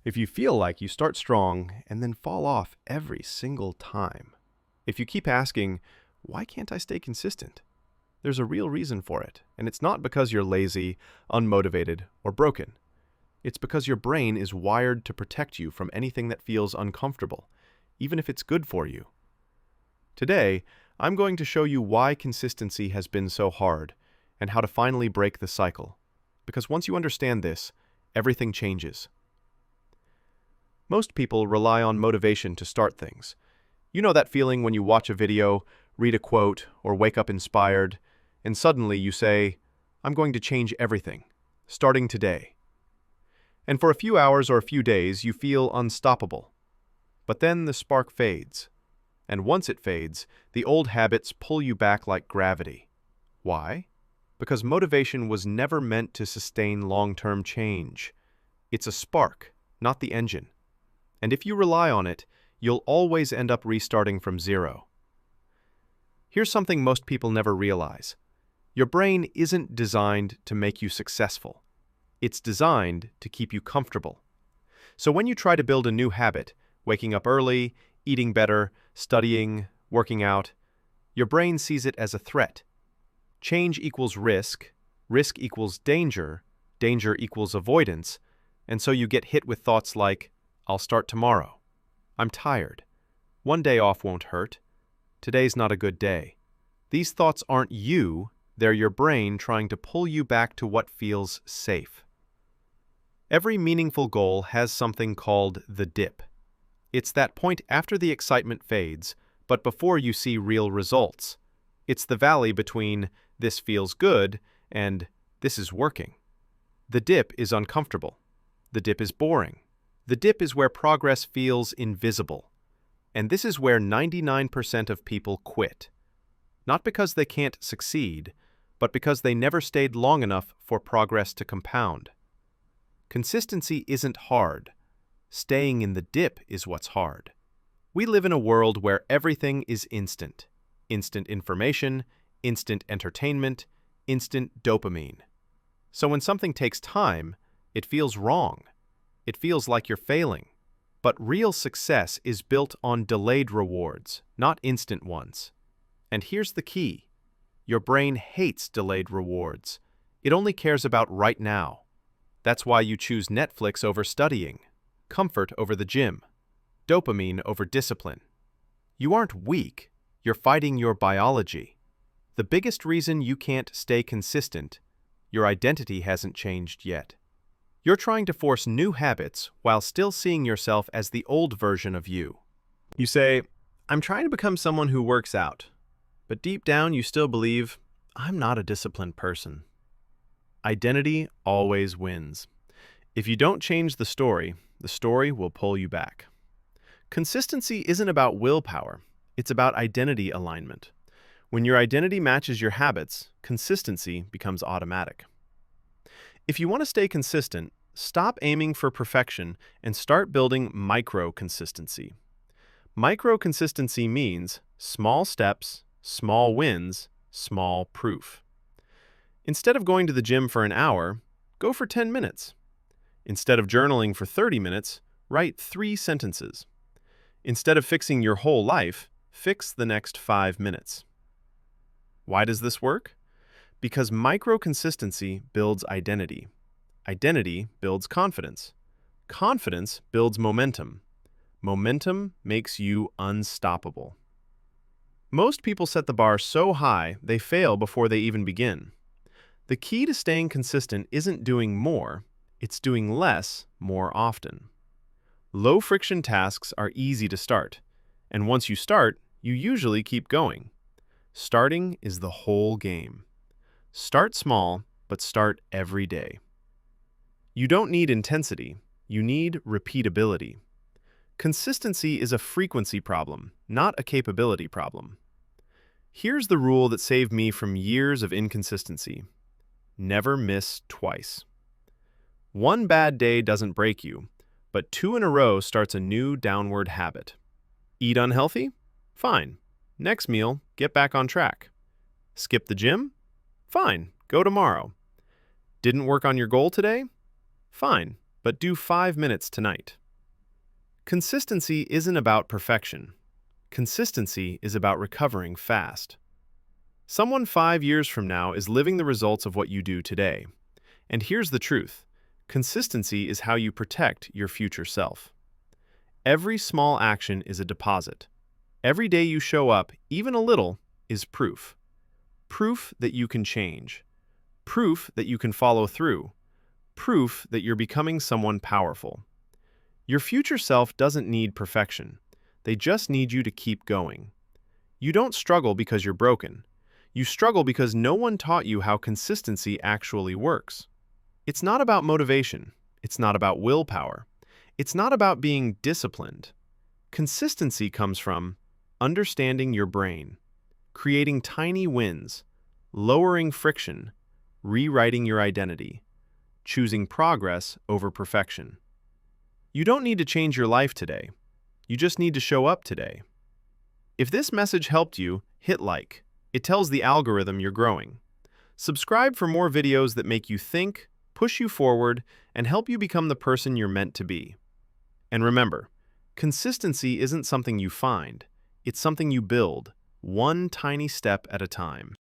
If you feel like you start strong and then fall off every single time. If you keep asking, why can't I stay consistent? There's a real reason for it, and it's not because you're lazy, unmotivated, or broken. It's because your brain is wired to protect you from anything that feels uncomfortable, even if it's good for you. Today, I'm going to show you why consistency has been so hard and how to finally break the cycle. Because once you understand this, everything changes. Most people rely on motivation to start things. You know that feeling when you watch a video, read a quote, or wake up inspired, and suddenly you say, I'm going to change everything, starting today. And for a few hours or a few days, you feel unstoppable. But then the spark fades. And once it fades, the old habits pull you back like gravity. Why? Because motivation was never meant to sustain long-term change. It's a spark, not the engine. And if you rely on it, you'll always end up restarting from zero. Here's something most people never realize. Your brain isn't designed to make you successful. It's designed to keep you comfortable. So when you try to build a new habit, waking up early, eating better, studying, working out, your brain sees it as a threat. Change equals risk equals danger, danger equals avoidance, and so you get hit with thoughts like, I'll start tomorrow. I'm tired. One day off won't hurt. Today's not a good day. These thoughts aren't you, they're your brain trying to pull you back to what feels safe. Every meaningful goal has something called the dip. It's that point after the excitement fades, but before you see real results. It's the valley between this feels good and this is working. The dip is uncomfortable. The dip is boring. The dip is where progress feels invisible. And this is where 99% of people quit. Not because they can't succeed, but because they never stayed long enough for progress to compound. Consistency isn't hard. Staying in the dip is what's hard. We live in a world where everything is instant. Instant information, instant entertainment, instant dopamine. So when something takes time, it feels wrong. It feels like you're failing. But real success is built on delayed rewards, not instant ones. And here's the key. Your brain hates delayed rewards. It only cares about right now. That's why you choose Netflix over studying, comfort over the gym, dopamine over discipline. You aren't weak. You're fighting your biology. The biggest reason you can't stay consistent, your identity hasn't changed yet. You're trying to force new habits while still seeing yourself as the old version of you. You say, I'm trying to become someone who works out, but deep down you still believe, I'm not a disciplined person. Identity always wins. If you don't change the story will pull you back. Consistency isn't about willpower, it's about identity alignment. When your identity matches your habits, consistency becomes automatic. If you want to stay consistent, stop aiming for perfection and start building micro-consistency. Micro-consistency means small steps, small wins, small proof. Instead of going to the gym for an hour, go for 10 minutes. Instead of journaling for 30 minutes, write 3 sentences. Instead of fixing your whole life, fix the next 5 minutes. Why does this work? Because micro-consistency builds identity. Identity builds confidence. Confidence builds momentum. Momentum makes you unstoppable. Most people set the bar so high they fail before they even begin. The key to staying consistent isn't doing more, it's doing less more often. Low-friction tasks are easy to start, and once you start, you usually keep going. Starting is the whole game. Start small, but start every day. You don't need intensity, you need repeatability. Consistency is a frequency problem, not a capability problem. Here's the rule that saved me from years of inconsistency. Never miss twice. One bad day doesn't break you, but 2 in a row starts a new downward habit. Eat unhealthy? Fine. Next meal, get back on track. Skip the gym? Fine, go tomorrow. Didn't work on your goal today? Fine, but do 5 minutes tonight. Consistency isn't about perfection. Consistency is about recovering fast. Someone 5 years from now is living the results of what you do today. And here's the truth. Consistency is how you protect your future self. Every small action is a deposit. Every day you show up, even a little, is proof. Proof that you can change. Proof that you can follow through. Proof that you're becoming someone powerful. Your future self doesn't need perfection. They just need you to keep going. You don't struggle because you're broken. You struggle because no one taught you how consistency actually works. It's not about motivation. It's not about willpower. It's not about being disciplined. Consistency comes from understanding your brain, creating tiny wins, lowering friction, rewriting your identity, choosing progress over perfection. You don't need to change your life today. You just need to show up today. If this message helped you, hit like. It tells the algorithm you're growing. Subscribe for more videos that make you think, push you forward, and help you become the person you're meant to be. And remember, consistency isn't something you find. It's something you build, one tiny step at a time.